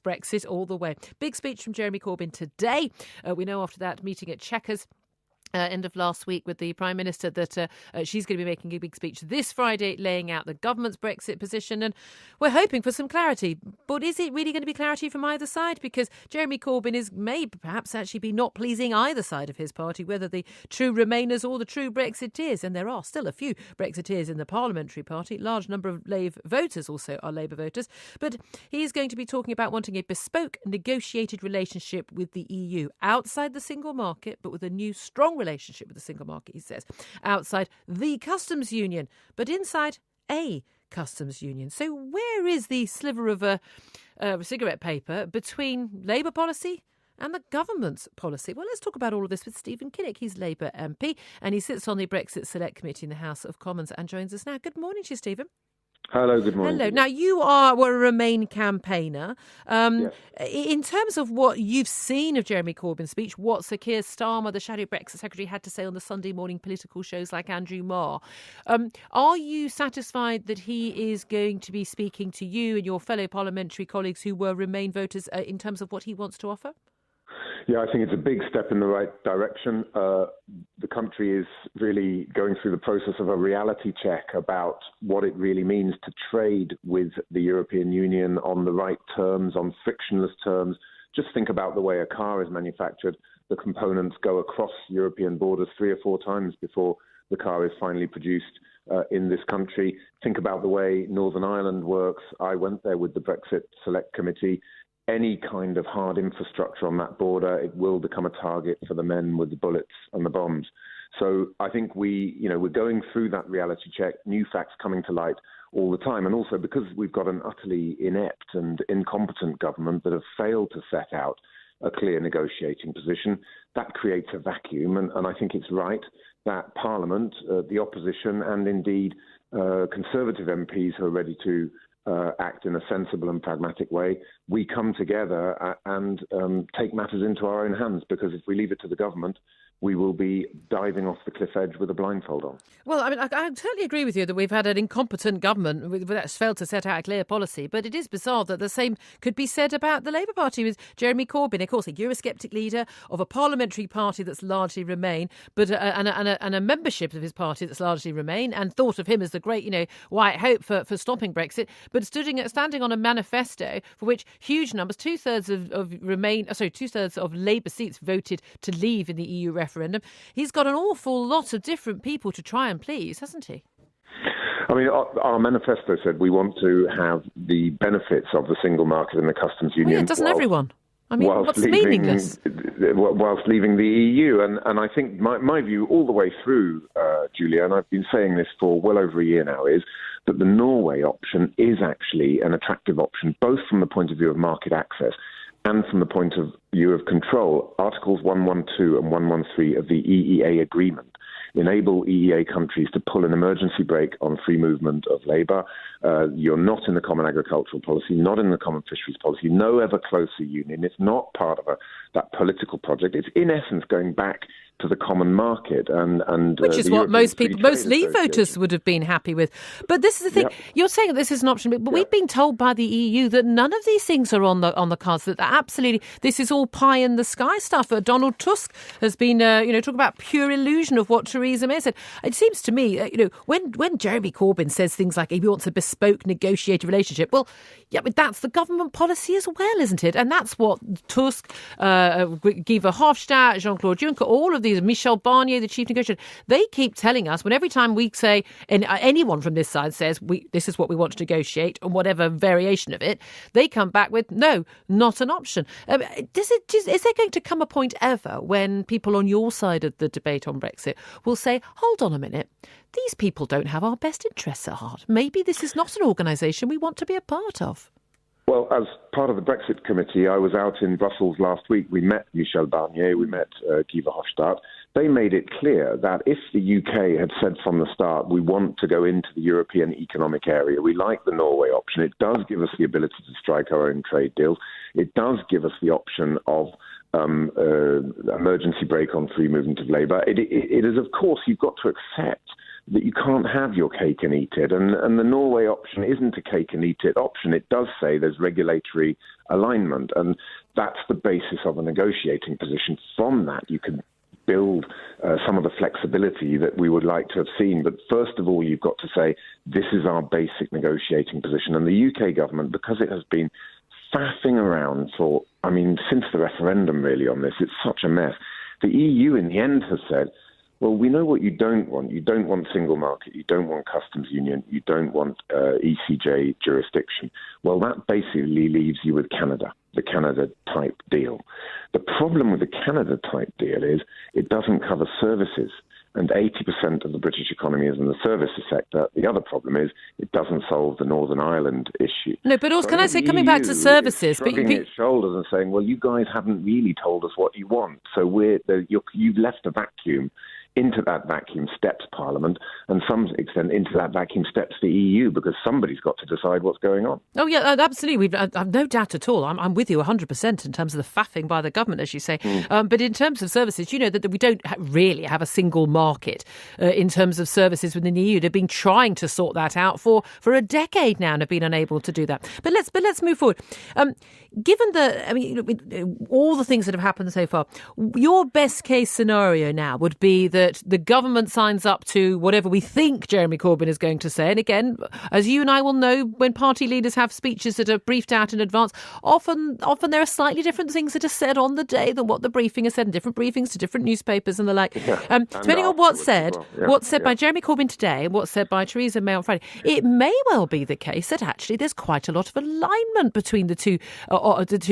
Brexit all the way. Big speech from Jeremy Corbyn today. We know after that meeting at Chequers end of last week with the Prime Minister that she's going to be making a big speech this Friday laying out the government's Brexit position, and we're hoping for some clarity. But is it really going to be clarity from either side? Because Jeremy Corbyn may perhaps actually be not pleasing either side of his party, whether the true Remainers or the true Brexiteers. And there are still a few Brexiteers in the Parliamentary Party. Large number of Labour voters also are Labour voters. But he's going to be talking about wanting a bespoke negotiated relationship with the EU outside the single market, but with a new strong relationship with the single market, he says, outside the customs union, but inside a customs union. So where is the sliver of a cigarette paper between Labour policy and the government's policy? Well, let's talk about all of this with Stephen Kinnock. He's Labour MP and he sits on the Brexit Select Committee in the House of Commons and joins us now. Good morning to you, Stephen. Hello, good morning. Hello. Now, you were a Remain campaigner. Yes. In terms of what you've seen of Jeremy Corbyn's speech, what Sir Keir Starmer, the Shadow Brexit Secretary, had to say on the Sunday morning political shows like Andrew Marr, are you satisfied that he is going to be speaking to you and your fellow parliamentary colleagues who were Remain voters in terms of what he wants to offer? Yeah, I think it's a big step in the right direction. The country is really going through the process of a reality check about what it really means to trade with the European Union on the right terms, on frictionless terms. Just think about the way a car is manufactured. The components go across European borders 3 or 4 times before the car is finally produced in this country. Think about the way Northern Ireland works. I went there with the Brexit Select Committee. Any kind of hard infrastructure on that border, it will become a target for the men with the bullets and the bombs. So I think we're going through that reality check, new facts coming to light all the time. And also because we've got an utterly inept and incompetent government that have failed to set out a clear negotiating position, that creates a vacuum. And I think it's right that Parliament, the opposition and indeed Conservative MPs who are ready to act in a sensible and pragmatic way, we come together and take matters into our own hands, because if we leave it to the government, we will be diving off the cliff edge with a blindfold on. Well, I mean, I totally agree with you that we've had an incompetent government that's failed to set out a clear policy, but it is bizarre that the same could be said about the Labour Party with Jeremy Corbyn, of course, a Eurosceptic leader of a parliamentary party that's largely Remain, but and a membership of his party that's largely Remain, and thought of him as the great, white hope for stopping Brexit, but standing on a manifesto for which huge numbers, two-thirds of Labour seats voted to leave in the EU referendum. He's got an awful lot of different people to try and please, hasn't he? I mean, our manifesto said we want to have the benefits of the single market and the customs union. Well, yeah, doesn't everyone? I mean, what's meaningless? Whilst leaving the EU. And I think my view all the way through, Julia, and I've been saying this for well over a year now, is that the Norway option is actually an attractive option, both from the point of view of market access and from the point of view of control. Articles 112 and 113 of the EEA agreement enable EEA countries to pull an emergency brake on free movement of labour. You're not in the common agricultural policy, not in the common fisheries policy, no ever closer union. It's not part of that political project. It's in essence going back to the common market, and which is what most Leave voters would have been happy with. But this is the thing. Yep. You're saying that this is an option, but we've been told by the EU that none of these things are on the cards. That absolutely this is all pie in the sky stuff. Donald Tusk has been talking about pure illusion of what Theresa May said. It seems to me when Jeremy Corbyn says things like he wants a bespoke negotiated relationship, well, yeah, but that's the government policy as well, isn't it? And that's what Tusk, Guy Verhofstadt, Jean-Claude Juncker, all of these, Michel Barnier, the chief negotiator, they keep telling us, when every time we say, and anyone from this side says, this is what we want to negotiate, and whatever variation of it, they come back with, no, not an option. Is there going to come a point ever when people on your side of the debate on Brexit will say, hold on a minute, these people don't have our best interests at heart. Maybe this is not an organisation we want to be a part of. Well, as part of the Brexit committee, I was out in Brussels last week. We met Michel Barnier, we met Guy Verhofstadt. They made it clear that if the UK had said from the start, we want to go into the European Economic Area, we like the Norway option, it does give us the ability to strike our own trade deals. It does give us the option of emergency brake on free movement of labour. It is, of course, you've got to accept that you can't have your cake and eat it. And the Norway option isn't a cake and eat it option. It does say there's regulatory alignment, and that's the basis of a negotiating position. From that, you can build some of the flexibility that we would like to have seen. But first of all, you've got to say, this is our basic negotiating position. And the UK government, because it has been faffing around since the referendum really on this, it's such a mess. The EU in the end has said, well, we know what you don't want. You don't want single market. You don't want customs union. You don't want ECJ jurisdiction. Well, that basically leaves you with Canada, the Canada-type deal. The problem with the Canada-type deal is it doesn't cover services, and 80% of the British economy is in the services sector. The other problem is it doesn't solve the Northern Ireland issue. No, but also, can I say, coming back to services, shrugging its shoulders and saying, well, you guys haven't really told us what you want, so you've left a vacuum. Into that vacuum steps Parliament, and to some extent into that vacuum steps the EU, because somebody's got to decide what's going on. Oh, yeah, absolutely. I've no doubt at all. I'm with you 100% in terms of the faffing by the government, as you say. But in terms of services, you know that we don't really have a single market in terms of services within the EU. They've been trying to sort that out for a decade now and have been unable to do that. But let's move forward. Given all the things that have happened so far, your best case scenario now would be that the government signs up to whatever we think Jeremy Corbyn is going to say. And again, as you and I will know, when party leaders have speeches that are briefed out in advance, often there are slightly different things that are said on the day than what the briefing has said in different briefings to different newspapers and the like. Depending on what's said by Jeremy Corbyn today and what's said by Theresa May on Friday, it may well be the case that actually there's quite a lot of alignment between the two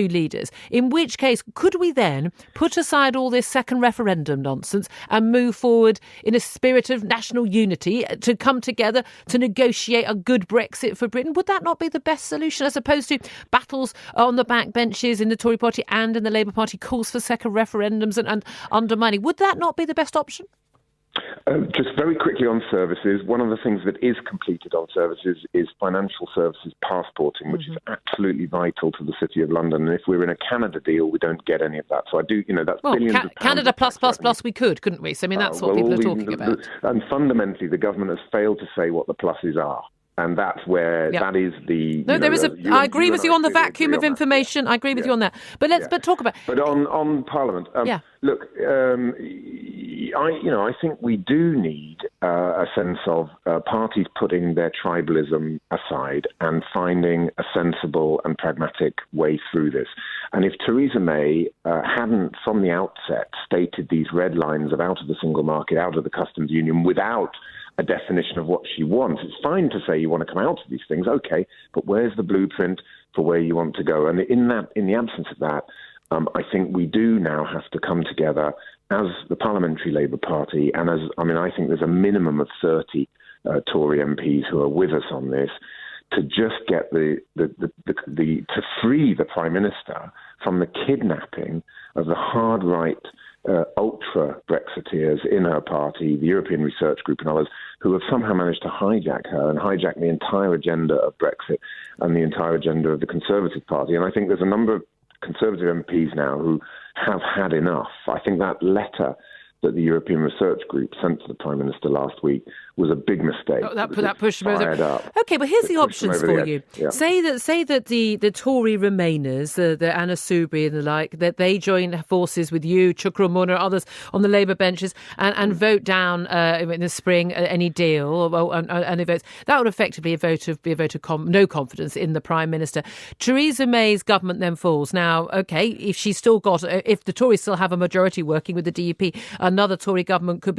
leaders. In which case, could we then put aside all this second referendum nonsense and move forward in a spirit of national unity to come together to negotiate a good Brexit for Britain? Would that not be the best solution, as opposed to battles on the backbenches in the Tory party and in the Labour Party, calls for second referendums and undermining? Would that not be the best option? Just very quickly on services, one of the things that is completed on services is financial services passporting, which is absolutely vital to the City of London. And if we're in a Canada deal, we don't get any of that. So that's billions of pounds. Canada plus we couldn't we? So, that's what people are talking about. And fundamentally, the government has failed to say what the pluses are. And that's where that is the... No, there is I agree with you on the vacuum of information. I agree with you on that. But but talk about... But on Parliament, look, I think we do need a sense of parties putting their tribalism aside and finding a sensible and pragmatic way through this. And if Theresa May hadn't, from the outset, stated these red lines of out of the single market, out of the customs union, without a definition of what she wants. It's fine to say you want to come out of these things, okay, but where's the blueprint for where you want to go? And in the absence of that, I think we do now have to come together as the Parliamentary Labour Party, and I think there's a minimum of 30 Tory MPs who are with us on this, to just get to free the Prime Minister from the kidnapping of the hard right ultra-Brexiteers in her party, the European Research Group and others, who have somehow managed to hijack her and hijack the entire agenda of Brexit and the entire agenda of the Conservative Party. And I think there's a number of Conservative MPs now who have had enough. I think that letter that the European Research Group sent to the Prime Minister last week was a big mistake. That pushed them over. Okay, but here's the options for you. Yeah. Say that the Tory Remainers, the Anna Soubry and the like, that they join forces with you, Chukra Munna, others on the Labour benches, and vote down in the spring any deal and any votes. That would effectively be a vote of no confidence in the Prime Minister. Theresa May's government then falls. Now, okay, if the Tories still have a majority working with the DUP, another Tory government could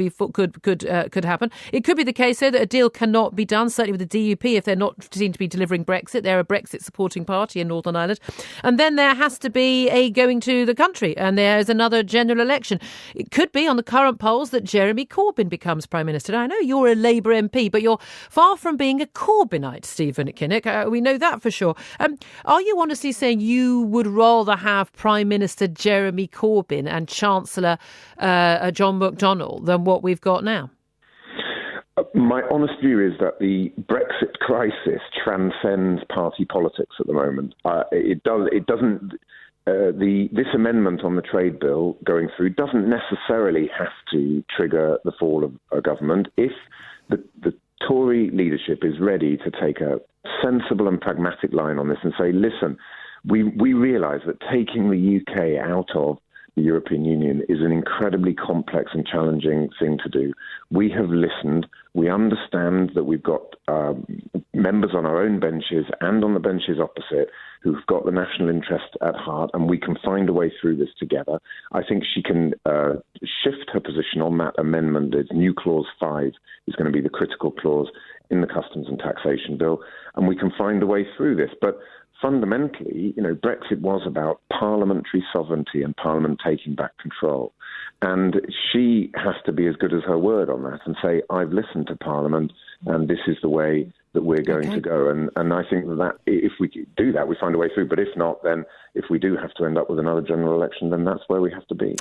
happen. It could be the case, though, that a deal cannot be done, certainly with the DUP, if they're not seen to be delivering Brexit. They're a Brexit-supporting party in Northern Ireland. And then there has to be a going to the country, and there's another general election. It could be, on the current polls, that Jeremy Corbyn becomes Prime Minister. Now, I know you're a Labour MP, but you're far from being a Corbynite, Stephen Kinnock. We know that for sure. Are you honestly saying you would rather have Prime Minister Jeremy Corbyn and Chancellor John McDonnell than what we've got now? My honest view is that the Brexit crisis transcends party politics at the moment. This amendment on the trade bill going through doesn't necessarily have to trigger the fall of a government. If the Tory leadership is ready to take a sensible and pragmatic line on this and say, listen, we realise that taking the UK out of the European Union is an incredibly complex and challenging thing to do. We have listened. We understand that we've got members on our own benches and on the benches opposite who've got the national interest at heart, and we can find a way through this together. I think she can shift her position on that amendment. There's new Clause 5 is going to be the critical clause in the Customs and Taxation Bill, and we can find a way through this. But fundamentally, Brexit was about parliamentary sovereignty and Parliament taking back control. And she has to be as good as her word on that and say, I've listened to Parliament and this is the way that we're going to go. And I think that if we do that, we find a way through. But if not, then if we do have to end up with another general election, then that's where we have to be.